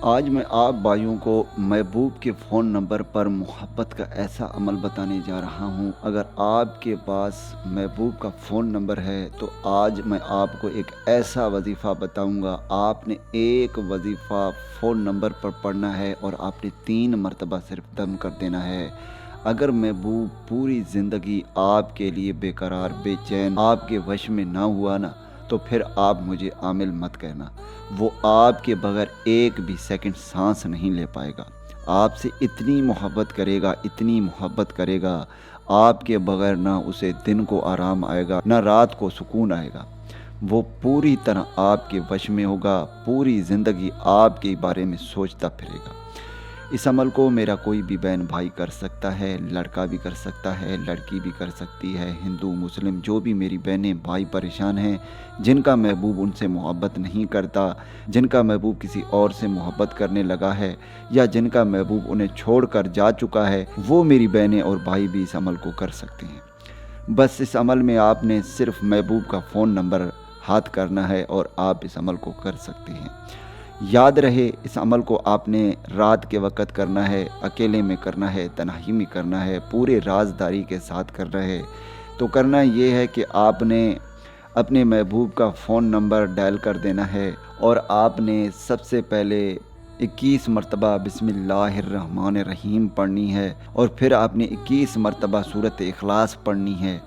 آج میں آپ بھائیوں کو محبوب کے فون نمبر پر محبت کا ایسا عمل بتانے جا رہا ہوں۔ اگر آپ کے پاس محبوب کا فون نمبر ہے تو آج میں آپ کو ایک ایسا وظیفہ بتاؤں گا۔ آپ نے ایک وظیفہ فون نمبر پر پڑھنا ہے اور آپ نے 3 مرتبہ صرف دم کر دینا ہے۔ اگر محبوب پوری زندگی آپ کے لیے بے قرار بے چین آپ کے وش میں نہ ہوا نا تو پھر آپ مجھے عامل مت کہنا۔ وہ آپ کے بغیر ایک بھی سیکنڈ سانس نہیں لے پائے گا۔ آپ سے اتنی محبت کرے گا آپ کے بغیر نہ اسے دن کو آرام آئے گا نہ رات کو سکون آئے گا۔ وہ پوری طرح آپ کے وش میں ہوگا، پوری زندگی آپ کے بارے میں سوچتا پھرے گا۔ اس عمل کو میرا کوئی بھی بہن بھائی کر سکتا ہے، لڑکا بھی کر سکتا ہے، لڑکی بھی کر سکتی ہے، ہندو مسلم جو بھی میری بہنیں بھائی پریشان ہیں، جن کا محبوب ان سے محبت نہیں کرتا، جن کا محبوب کسی اور سے محبت کرنے لگا ہے یا جن کا محبوب انہیں چھوڑ کر جا چکا ہے، وہ میری بہنیں اور بھائی بھی اس عمل کو کر سکتے ہیں۔ بس اس عمل میں آپ نے صرف محبوب کا فون نمبر ہاتھ کرنا ہے اور آپ اس عمل کو کر سکتے ہیں۔ یاد رہے، اس عمل کو آپ نے رات کے وقت کرنا ہے، اکیلے میں کرنا ہے، تنہائی میں کرنا ہے، پورے رازداری کے ساتھ کرنا ہے۔ تو کرنا یہ ہے کہ آپ نے اپنے محبوب کا فون نمبر ڈائل کر دینا ہے اور آپ نے سب سے پہلے 21 مرتبہ بسم اللہ الرحمن الرحیم پڑھنی ہے اور پھر آپ نے 21 مرتبہ سورۃ اخلاص پڑھنی ہے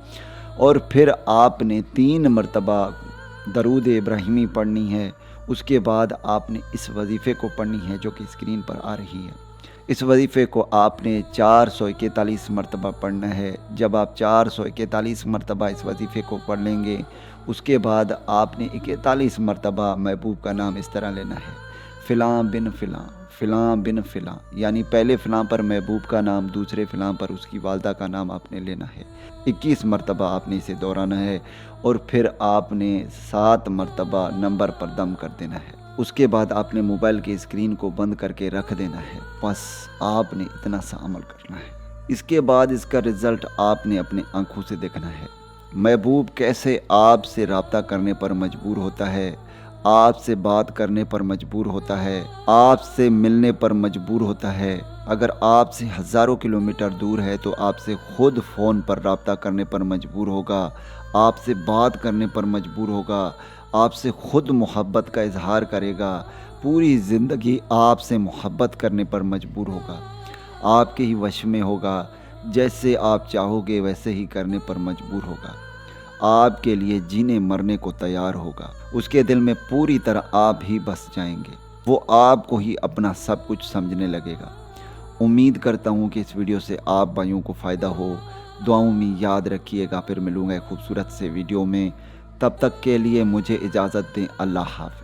اور پھر آپ نے 3 مرتبہ درود ابراہیمی پڑھنی ہے۔ اس کے بعد آپ نے اس وظیفے کو پڑھنی ہے جو کہ اسکرین پر آ رہی ہے۔ اس وظیفے کو آپ نے 441 مرتبہ پڑھنا ہے۔ جب آپ 441 مرتبہ اس وظیفے کو پڑھ لیں گے، اس کے بعد آپ نے 41 مرتبہ محبوب کا نام اس طرح لینا ہے: فلاں بن فلاں، فلاں بن فلاں، یعنی پہلے فلاں پر محبوب کا نام، دوسرے فلاں پر اس کی والدہ کا نام آپ نے لینا ہے۔ 21 مرتبہ آپ نے اسے دہرانا ہے اور پھر آپ نے 7 مرتبہ نمبر پر دم کر دینا ہے۔ اس کے بعد آپ نے موبائل کی اسکرین کو بند کر کے رکھ دینا ہے۔ بس آپ نے اتنا سا عمل کرنا ہے۔ اس کے بعد اس کا رزلٹ آپ نے اپنے آنکھوں سے دیکھنا ہے۔ محبوب کیسے آپ سے رابطہ کرنے پر مجبور ہوتا ہے، آپ سے بات کرنے پر مجبور ہوتا ہے، آپ سے ملنے پر مجبور ہوتا ہے۔ اگر آپ سے ہزاروں کلومیٹر دور ہے تو آپ سے خود فون پر رابطہ کرنے پر مجبور ہوگا، آپ سے بات کرنے پر مجبور ہوگا، آپ سے خود محبت کا اظہار کرے گا، پوری زندگی آپ سے محبت کرنے پر مجبور ہوگا، آپ کے ہی وش میں ہوگا، جیسے آپ چاہو گے ویسے ہی کرنے پر مجبور ہوگا، آپ کے لیے جینے مرنے کو تیار ہوگا۔ اس کے دل میں پوری طرح آپ ہی بس جائیں گے، وہ آپ کو ہی اپنا سب کچھ سمجھنے لگے گا۔ امید کرتا ہوں کہ اس ویڈیو سے آپ بھائیوں کو فائدہ ہو۔ دعاؤں میں یاد رکھیے گا، پھر ملوں گا ایک خوبصورت سے ویڈیو میں۔ تب تک کے لیے مجھے اجازت دیں۔ اللہ حافظ۔